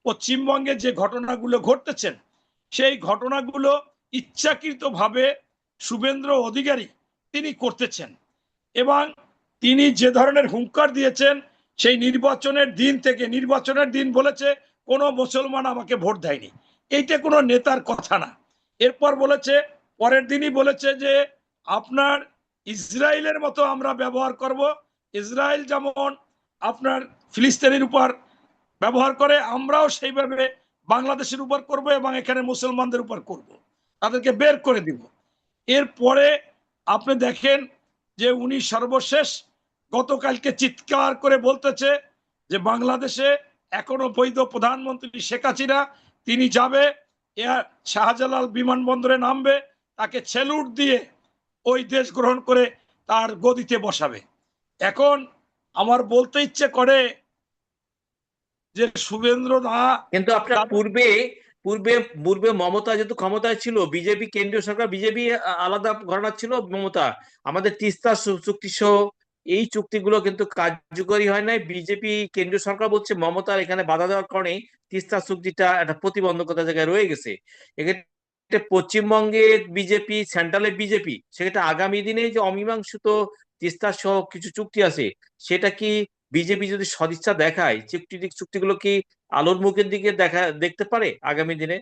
Speaker 2: পশ্চিমবঙ্গে যে ঘটনাগুলো ঘটতেছেন, সেই ঘটনাগুলো ইচ্ছাকৃতভাবে শুভেন্দ্র অধিকারী তিনি করতেছেন। এবং তিনি যে ধরনের হুঙ্কার দিয়েছেন, সেই নির্বাচনের দিন থেকে, নির্বাচনের দিন বলেছে কোনো মুসলমান আমাকে ভোট দেয়নি, এইটা কোনো নেতার কথা না। এরপর বলেছে, পরের দিনই বলেছে যে আপনার ইসরায়েলের মতো আমরা ব্যবহার করব, ইসরায়েল যেমন আপনার ফিলিস্তিনের উপর ব্যবহার করে, আমরাও সেইভাবে বাংলাদেশের উপর করব এবং এখানে মুসলমানদের উপর করব, তাদেরকে বের করে দিব। এরপরে আপনি দেখেন যে উনি সর্বশেষ গতকালকে চিৎকার করে বলতেছে যে বাংলাদেশে এখনো বৈধ প্রধানমন্ত্রী শেখ হাসিনা, তিনি যাবে শাহজালাল বিমানবন্দরে নামবে, তাকে সেলুট দিয়ে ওই দেশ গ্রহণ করে তার গদিতে বসাবে। এখন আমার বলতে ইচ্ছে করে যে শুভেন্দ্র দা,
Speaker 1: কিন্তু আপনার পূর্বে পূর্বে পূর্বে মমতা যেহেতু ক্ষমতায় ছিল, বিজেপি কেন্দ্রীয় সরকার, বিজেপি আলাদা ঘটনা ছিল। মমতা আমাদের তিস্তা চুক্তি সহ এই চুক্তিগুলো কিন্তু কার্যকরী হয় নাই। বিজেপি কেন্দ্রীয় সরকার বলছে মমতার এখানে বাধা দেওয়ার কারণে তিস্তা চুক্তিটা একটা প্রতিবন্ধকতা জায়গায় রয়ে গেছে। এক্ষেত্রে পশ্চিমবঙ্গে বিজেপি, সেন্ট্রালে বিজেপি, সেক্ষেত্রে আগামী দিনে যে অমীমাংসিত তিস্তা সহ কিছু চুক্তি আছে, সেটা কি বিজেপি যদি সদিচ্ছা দেখায়, চুক্তিগুলো কি আলোর মুখের দিকে দেখতে পারে আগামী দিনে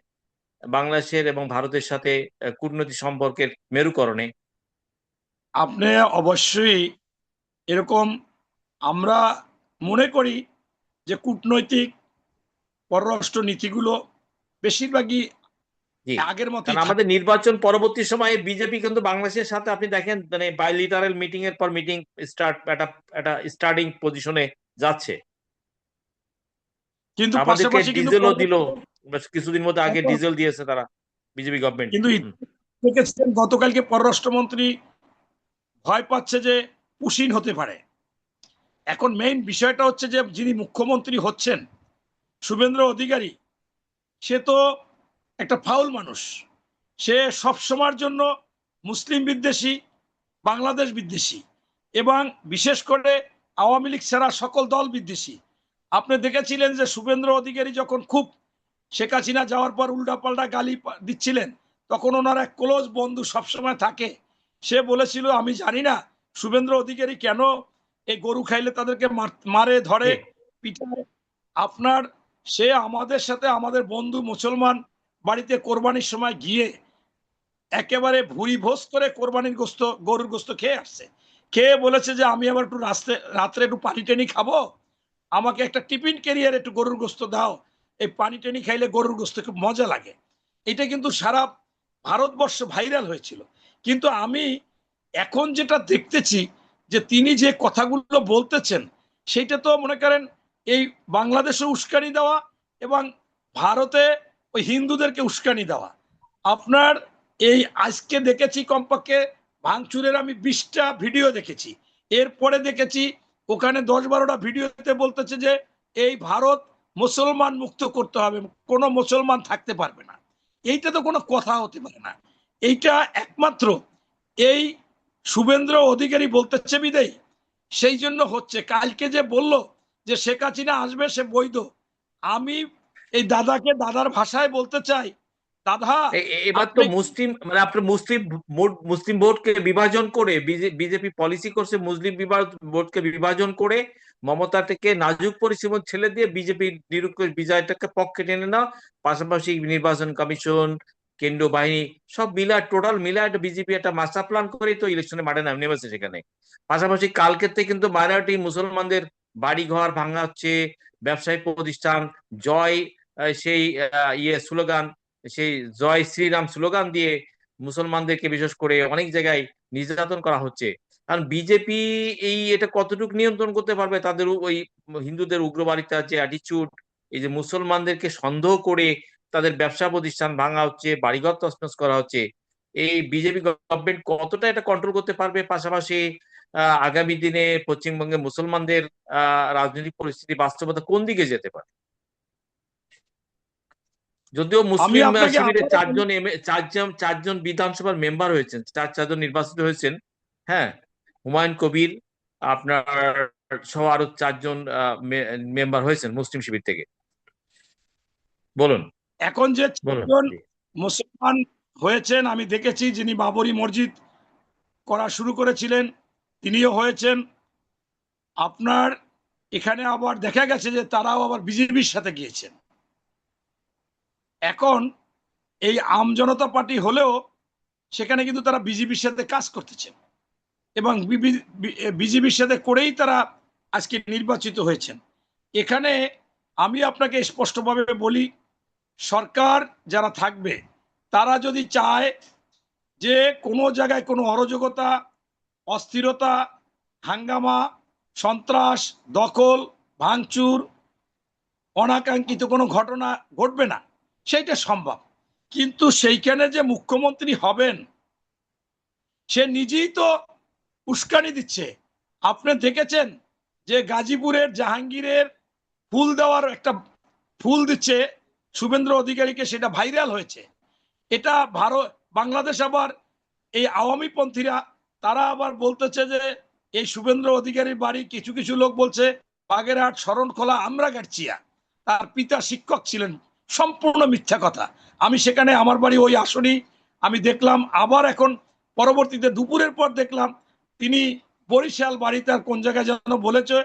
Speaker 1: বাংলাদেশের এবং ভারতের সাথে কূটনৈতিক সম্পর্কের মেরুকরণে?
Speaker 2: আপনি অবশ্যই এরকম, আমরা মনে করি যে কূটনৈতিক পররাষ্ট্র নীতিগুলো বেশিরভাগই
Speaker 1: জি,
Speaker 2: আগের মতোই
Speaker 1: কারণ
Speaker 2: থাকে।
Speaker 1: আমাদের নির্বাচন পরবর্তী সময়ে বিজেপি কিন্তু বাংলাদেশের সাথে আপনি দেখেন মানে বাইলিটারাল মিটিং এর পর মিটিং একটা স্টার্টিং পজিশনে যাচ্ছে।
Speaker 2: কিন্তু
Speaker 1: আমাদেরকে
Speaker 2: পাশাপাশি কিন্তু
Speaker 1: ডিজেলও দিল, কিছুদিন মধ্যে আগে ডিজেল দিয়েছে তারা, বিজেপি গভর্নমেন্ট।
Speaker 2: কিন্তু দেখেছেন গতকালকে পররাষ্ট্রমন্ত্রী ভয় পাচ্ছে যে পুশিন হতে পারে। এখন মেইন বিষয়টা হচ্ছে যে যিনি মুখ্যমন্ত্রী হচ্ছেন শুভেন্দ্র অধিকারী, সে তো একটা ফাউল মানুষ। সে সব সময়ের জন্য মুসলিম বিদ্বেষী, বাংলাদেশ বিদ্বেষী এবং বিশেষ করে আওয়ামী লীগ ছাড়া সকল দল বিদ্বেষী। আপনি দেখেছিলেন যে শুভেন্দ্র অধিকারী যখন খুব শেখ হাসিনা যাওয়ার পর উল্টাপাল্টা গালি দিচ্ছিলেন, তখন ওনার এক ক্লোজ বন্ধু সবসময় থাকে, সে বলেছিল আমি জানি না শুভেন্দ্র অধিকারী কেন এই গরু খাইলে তাদেরকে মারে ধরে পিটায়। আপনার সে আমাদের সাথে আমাদের বন্ধু মুসলমান বাড়িতে কোরবানির সময় গিয়ে একেবারে ভুরি ভোজ করে কোরবানির গোস্ত, গরুর গোস্ত খেয়ে আসছে। খেয়ে বলেছে যে আমি আবার একটু রাত্রে একটু পানি টেনি খাবো, আমাকে একটা টিফিন ক্যারিয়ার একটু গরুর গোস্ত দাও, এই পানি টেনি খাইলে গরুর গোস্ত খুব মজা লাগে। এটা কিন্তু সারা ভারতবর্ষ ভাইরাল হয়েছিল। কিন্তু আমি এখন যেটা দেখতেছি যে তিনি যে কথাগুলো বলতেছেন, সেটা তো মনে করেন এই বাংলাদেশে উস্কানি দেওয়া এবং ভারতে ওই হিন্দুদেরকে উস্কানি দেওয়া। আপনার এই আজকে দেখেছি কমপক্ষে ভাঙচুরের আমি 20টা ভিডিও দেখেছি, এরপরে দেখেছি ওখানে 10-12টা ভিডিওতে বলতেছে যে এই ভারত মুসলমান মুক্ত করতে হবে, কোনো মুসলমান থাকতে পারবে না। এইটা তো কোনো কথা হতে পারে না। এইটা একমাত্র এই শুভেন্দ্র অধিকারী বলতেছে বিদেই সেই জন্য হচ্ছে। কালকে যে বলল যে শেখ হাসিনা আসবে সে বৈধ, আমি এই দাদাকে দাদার ভাষায় বলতে চাই, দাদা
Speaker 1: এবার তো
Speaker 2: আপনি
Speaker 1: মুসলিম মানে আপনার মুসলিম ভোটকে বিভাজন করে বিজেপি পলিসি করছে, মুসলিম ভোটকে বিভাজন করে মমতা থেকে নাজুক পরিস্থিতি ছেলে দিয়ে বিজেপি নিরঙ্কুশ বিজয়টাকে পক্ষে টেনে নাও, পাশাপাশি নির্বাচন কমিশন, কেন্দ্রীয় বাহিনী সব মিলা টোটাল মিলা একটা বিজেপি একটা মাস্টার প্ল্যান করেই তো ইলেকশনে মাঠে নেমেছে সেখানে। পাশাপাশি কালকেতে কিন্তু মাইনরিটি মুসলমানদের বাড়ি ঘর ভাঙা হচ্ছে, ব্যবসায়িক প্রতিষ্ঠান জয় সেই স্লোগান, সেই জয় শ্রীরাম স্লোগান দিয়ে মুসলমানদেরকে বিশেষ করে অনেক জায়গায় নির্যাতন করা হচ্ছে। কারণ বিজেপি এটা কতটুকু নিয়ন্ত্রণ করতে পারবে তাদের ওই হিন্দুদের উগ্রবাদিতার যে অ্যাটিচিউড, এই যে মুসলমানদেরকে সন্দেহ করে তাদের ব্যবসা প্রতিষ্ঠান ভাঙা হচ্ছে, বাড়িঘর তছনছ করা হচ্ছে, এই বিজেপি গভর্নমেন্ট কতটা এটা কন্ট্রোল করতে পারবে? পাশাপাশি আগামী দিনে পশ্চিমবঙ্গে মুসলমানদের রাজনৈতিক পরিস্থিতি বাস্তবতা কোন দিকে যেতে পারে? যদিও
Speaker 2: আমি
Speaker 1: মুসলিম
Speaker 2: আপনাকে
Speaker 1: শিবিরে
Speaker 2: আবারও বলি,
Speaker 1: চারজন বিধানসভার মেম্বার হয়েছেন, চারজন নির্বাচিত হয়েছেন। হ্যাঁ, হুমায়ুন কবির আপনার সহ আরো চারজন মেম্বার হয়েছেন মুসলিম শিবির থেকে। বলুন
Speaker 2: এখন যে
Speaker 1: বলুন।
Speaker 2: চারজন মুসলমান হয়েছেন আমি দেখেছি, যিনি বাবরি মসজিদ করা শুরু করেছিলেন তিনিও হয়েছেন। আপনার এখানে আবার দেখা গেছে যে তারাও আবার বিজেপির সাথে গিয়েছেন। এখন এই আম জনতা পার্টি হলেও সেখানে কিন্তু তারা বিজেপির সাথে কাজ করতেছেন এবং বিজেপির সাথে করেই তারা আজকে নির্বাচিত হয়েছেন। এখানে আমি আপনাকে স্পষ্টভাবে বলি, সরকার যারা থাকবে তারা যদি চায় যে কোনো জায়গায় কোনো অরাজকতা, অস্থিরতা, হাঙ্গামা, সন্ত্রাস, দখল, ভাঙচুর, অনাকাঙ্ক্ষিত কোনো ঘটনা ঘটবে না, সেইটা সম্ভব। কিন্তু সেইখানে যে মুখ্যমন্ত্রী হবেন সে নিজেই তো উস্কানি দিচ্ছে। আপনি দেখেছেন যে গাজীপুরের জাহাঙ্গীরের ফুল দেওয়ার একটা ফুল দিচ্ছে শুভেন্দ্র অধিকারীকে, সেটা ভাইরাল হয়েছে। এটা ভারত বাংলাদেশ আবার এই আওয়ামী পন্থীরা তারা আবার বলতেছে যে এই শুভেন্দ্র অধিকারীর বাড়ি, কিছু কিছু লোক বলছে বাগেরহাট শরণখোলা আমরাগাছিয়া, তার পিতা শিক্ষক ছিলেন। সম্পূর্ণ মিথ্যা কথা। আমি সেখানে আমার বাড়ি ওই আসনই আমি দেখলাম। আবার এখন পরবর্তীতে দুপুরের পর দেখলাম তিনি বরিশাল বাড়ি, তার কোন জায়গায় যেন বলেছে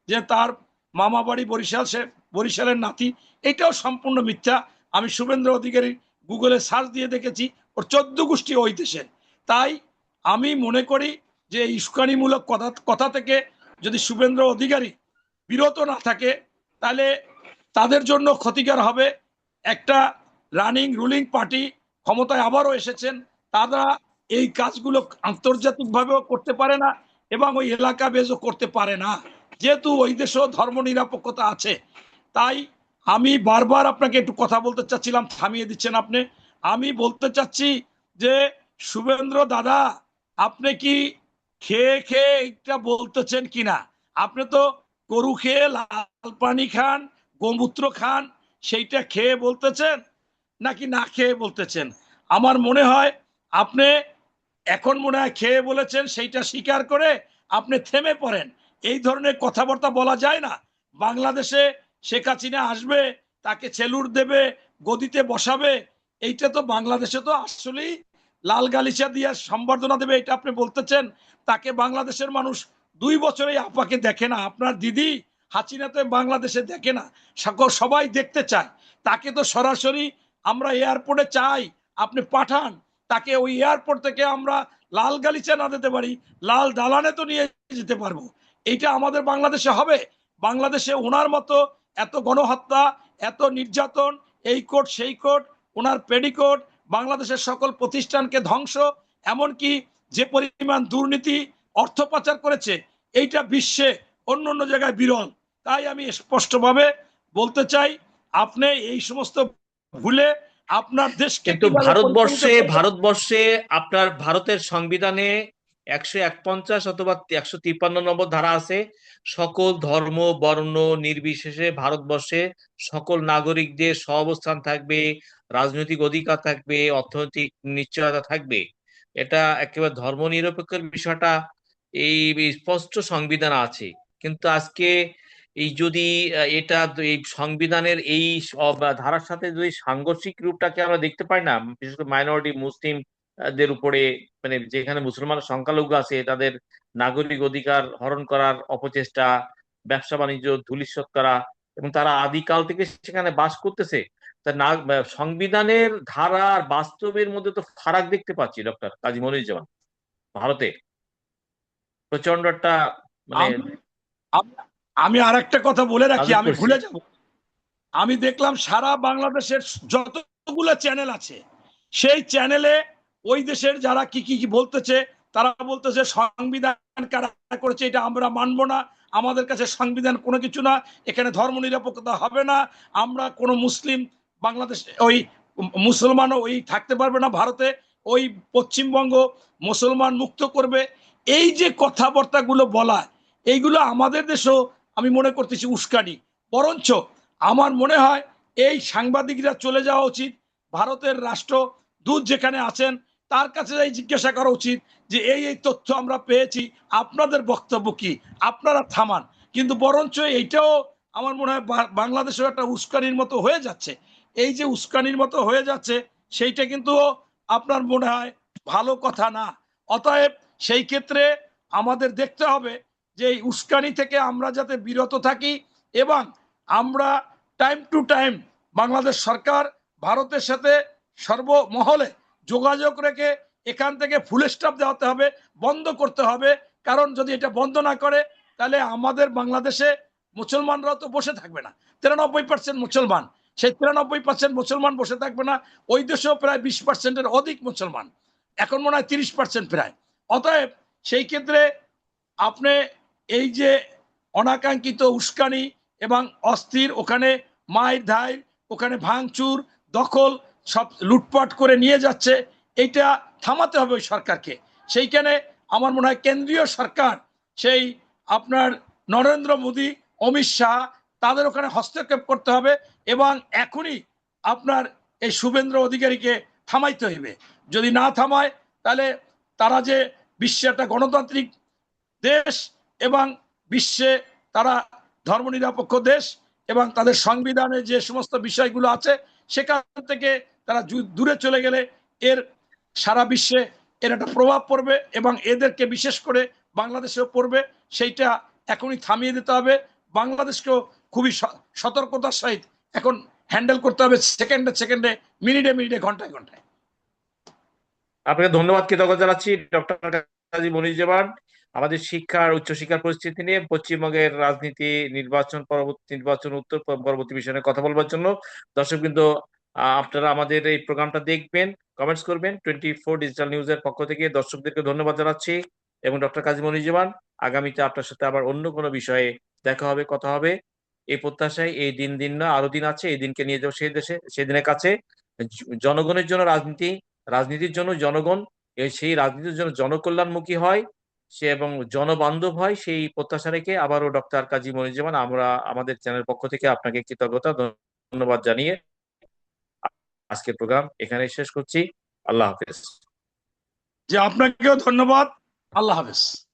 Speaker 2: যে তার মামা বাড়ি বরিশাল, সে বরিশালের নাতি। এটাও সম্পূর্ণ মিথ্যা। আমি শুভেন্দ্র অধিকারী গুগলে সার্চ দিয়ে দেখেছি ওর 14 গোষ্ঠী ওই দেশের। তাই আমি মনে করি যে ইস্কানিমূলক কথা থেকে যদি শুভেন্দ্র অধিকারী বিরত না থাকে তাহলে তাদের জন্য ক্ষতিকর হবে। একটা রানিং রুলিং পার্টি ক্ষমতায় আবারও এসেছেন, তারা এই কাজগুলো আন্তর্জাতিকভাবেও করতে পারে না এবং ওই এলাকা বেজও করতে পারে না, যেহেতু ওই দেশেও ধর্ম নিরপেক্ষতা আছে। তাই আমি বারবার আপনাকে একটু কথা বলতে চাচ্ছিলাম, থামিয়ে দিচ্ছেন আপনি। আমি বলতে চাচ্ছি যে শুভেন্দ্র দাদা, আপনি কি খেয়ে খেয়ে এটা বলতেছেন কিনা? আপনি তো গরু খেয়ে লাল পানি খান, গোমূত্র খান, সেইটা খেয়ে বলতেছেন নাকি না খেয়ে বলতেছেন? আমার মনে হয় আপনি এখন মনে হয় খেয়ে বলেছেন, সেইটা স্বীকার করে আপনি থেমে পড়েন। এই ধরনের কথাবার্তা বলা যায় না। বাংলাদেশে শেখ হাসিনা আসবে, তাকে সেলুট দেবে, গদিতে বসাবে, এইটা তো বাংলাদেশে তো আসলেই লাল গালিচা দিয়ে সম্বর্ধনা দেবে, এটা আপনি বলতেছেন। তাকে বাংলাদেশের মানুষ 2 বছরে আপাকে দেখে না, আপনার দিদি হাসিনা তো বাংলাদেশে দেখে না, সবাই দেখতে চায়। তাকে তো সরাসরি আমরা এয়ারপোর্টে চাই আপনি পাঠান, তাকে ওই এয়ারপোর্ট থেকে আমরা লাল গালিচা না দিতে পারি, লাল দালানে তো নিয়ে যেতে পারবো। এইটা আমাদের বাংলাদেশে হবে? বাংলাদেশে ওনার মতো এত গণহত্যা, এত নির্যাতন, এই কোর্ট সেই কোর্ট, ওনার পেডিকোট, বাংলাদেশের সকল প্রতিষ্ঠানকে ধ্বংস, এমনকি যে পরিমাণ দুর্নীতি, অর্থ পাচার করেছে, এইটা বিশ্বে অন্য অন্য জায়গায় বিরল। তাই আমি স্পষ্টভাবে বলতে চাই, আপনি এই সমস্ত ভুলে আপনার দেশকে
Speaker 1: কিন্তু
Speaker 2: কিভাবে পরিচালিত করবেন।
Speaker 1: ভারতবর্ষে আপনার ভারতের সংবিধানে 151 অথবা 153 নম্বর ধারা আছে, সকল ধর্ম বর্ণ নির্বিশেষে ভারতবর্ষে সকল নাগরিকদের সহাবস্থান থাকবে, রাজনৈতিক অধিকার থাকবে, অর্থনৈতিক নিশ্চয়তা থাকবে। এটা একেবারে ধর্মনিরপেক্ষের বিষয়টা এই স্পষ্ট সংবিধান আছে। কিন্তু আজকে এই যদি এটা এই সংবিধানের এই ধারার সাথে যদি সাংঘর্ষিক রূপটাকে আমরা দেখতে পাই না, বিশেষ করে মাইনরিটি মুসলিম দের উপরে, মানে যেখানে মুসলমান সংখ্যালঘু আছে তাদের নাগরিক অধিকার হরণ করার অপচেষ্টা, ব্যবসা বাণিজ্য ধূলিসাৎ করা, এবং তারা আদিকাল থেকে সেখানে বাস করতেছে। তা না, সংবিধানের ধারা আর বাস্তবের মধ্যে তো ফারাক দেখতে পাচ্ছি ডক্টর কাজী মনিরুজ্জামান। ভারতে প্রচন্ড একটা মানে
Speaker 2: আমি আমি- আমি আর একটা কথা বলে রাখি,
Speaker 1: নাজুক
Speaker 2: আমি
Speaker 1: করছে।
Speaker 2: ভুলে যাব। আমি দেখলাম সারা বাংলাদেশের যতগুলো চ্যানেল আছে, সেই চ্যানেলে ওই দেশের যারা কি কি কি বলতেছে, তারা বলতেছে সংবিধান কারা করেছে এটা আমরা মানবো না, আমাদের কাছে সংবিধান কোনো কিছু না, এখানে ধর্ম নিরপেক্ষতা হবে না, আমরা কোনো মুসলিম বাংলাদেশ ওই মুসলমানও ওই থাকতে পারবে না ভারতে, ওই পশ্চিমবঙ্গ মুসলমান মুক্ত করবে। এই যে কথাবার্তাগুলো বলা, এইগুলো আমাদের দেশেও আমি মনে করতেছি উস্কানি। বরঞ্চ আমার মনে হয় এই সাংবাদিকরা চলে যাওয়া উচিত, ভারতের রাষ্ট্রদূত যেখানে আছেন তার কাছে যাই জিজ্ঞাসা করা উচিত যে এই এই তথ্য আমরা পেয়েছি, আপনাদের বক্তব্য কি, আপনারা থামান। কিন্তু বরঞ্চ এইটাও আমার মনে হয় বাংলাদেশেও একটা উস্কানির মতো হয়ে যাচ্ছে। এই যে উস্কানির মতো হয়ে যাচ্ছে, সেইটা কিন্তু আপনার মনে হয় ভালো কথা না। অতএব সেই ক্ষেত্রে আমাদের দেখতে হবে যে এই উস্কানি থেকে আমরা যাতে বিরত থাকি, এবং আমরা টাইম টু টাইম বাংলাদেশ সরকার ভারতের সাথে সর্বমহলে যোগাযোগ রেখে এখান থেকে ফুল স্টপ দেওয়াতে হবে, বন্ধ করতে হবে। কারণ যদি এটা বন্ধ না করে, তাহলে আমাদের বাংলাদেশে মুসলমানরাও তো বসে থাকবে না। 93% মুসলমান, সেই 93% মুসলমান বসে থাকবে না। ওই দেশেও প্রায় 20%-এর অধিক মুসলমান, এখন মনে হয় 30% প্রায়। অতএব সেই ক্ষেত্রে আপনি এই যে অনাকাঙ্ক্ষিত উস্কানি এবং অস্থির, ওখানে মায়ের ধায়, ওখানে ভাঙচুর দখল সব লুটপাট করে নিয়ে যাচ্ছে, এইটা থামাতে হবে ওই সরকারকে। সেইখানে আমার মনে হয় কেন্দ্রীয় সরকার, সেই আপনার নরেন্দ্র মোদী, অমিত শাহ, তাদের ওখানে হস্তক্ষেপ করতে হবে, এবং এখনই আপনার এই শুভেন্দ্র অধিকারীকে থামাইতে হইবে। যদি না থামায়, তাহলে তারা যে বিশ্বে একটা গণতান্ত্রিক দেশ এবং বিশ্বে তারা ধর্মনিরপেক্ষ দেশ, এবং তাদের সংবিধানে যে সমস্ত বিষয়গুলো আছে সেখান থেকে তারা দূরে চলে গেলে এর সারা বিশ্বে এর একটা প্রভাব পড়বে, এবং এদেরকে বিশেষ করে বাংলাদেশেও পড়বে। সেইটা এখনই থামিয়ে দিতে হবে। বাংলাদেশকেও খুবই সতর্কতার সহিত এখন হ্যান্ডেল করতে হবে, সেকেন্ডে সেকেন্ডে, মিনিটে মিনিটে, ঘন্টায় ঘন্টায়।
Speaker 1: আপনাকে ধন্যবাদ কৃতজ্ঞতা জানাচ্ছি ডক্টর কাজী মনিরুজ্জামান। আমাদের শিক্ষার উচ্চশিক্ষার পরিস্থিতি নিয়ে, পশ্চিমবঙ্গের রাজনীতি, নির্বাচন পরবর্তী, নির্বাচন উত্তর পরবর্তী বিষয় নিয়ে কথা বলবার জন্য দর্শক কিন্তু আপনারা আমাদের এই প্রোগ্রামটা দেখবেন, কমেন্টস করবেন। 24 ডিজিটাল নিউজের পক্ষ থেকে দর্শকদেরকে ধন্যবাদ জানাচ্ছি। এবং ডক্টর কাজী মনিরুজ্জামান, আগামীতে আপনার সাথে আবার অন্য কোনো বিষয়ে দেখা হবে, কথা হবে এই প্রত্যাশায়। এই দিন দিন না, আরো দিন আছে, এই দিনকে নিয়ে যাবো সেই দেশে, সেই দিনের কাছে। জনগণের জন্য রাজনীতি, রাজনীতির জন্য জনগণ, সেই রাজনীতির জন্য জনকল্যাণমুখী হয়, সে এবং জনবান্ধব হয়, সেই প্রত্যাশা রেখে আবারও ডক্টর কাজী মনিরুজ্জামান, আমরা আমাদের চ্যানেলের পক্ষ থেকে আপনাকে কৃতজ্ঞতা ধন্যবাদ জানিয়ে আজকের প্রোগ্রাম এখানেই শেষ করছি। আল্লাহ হাফেজ।
Speaker 2: যে আপনাকেও ধন্যবাদ। আল্লাহ হাফেজ।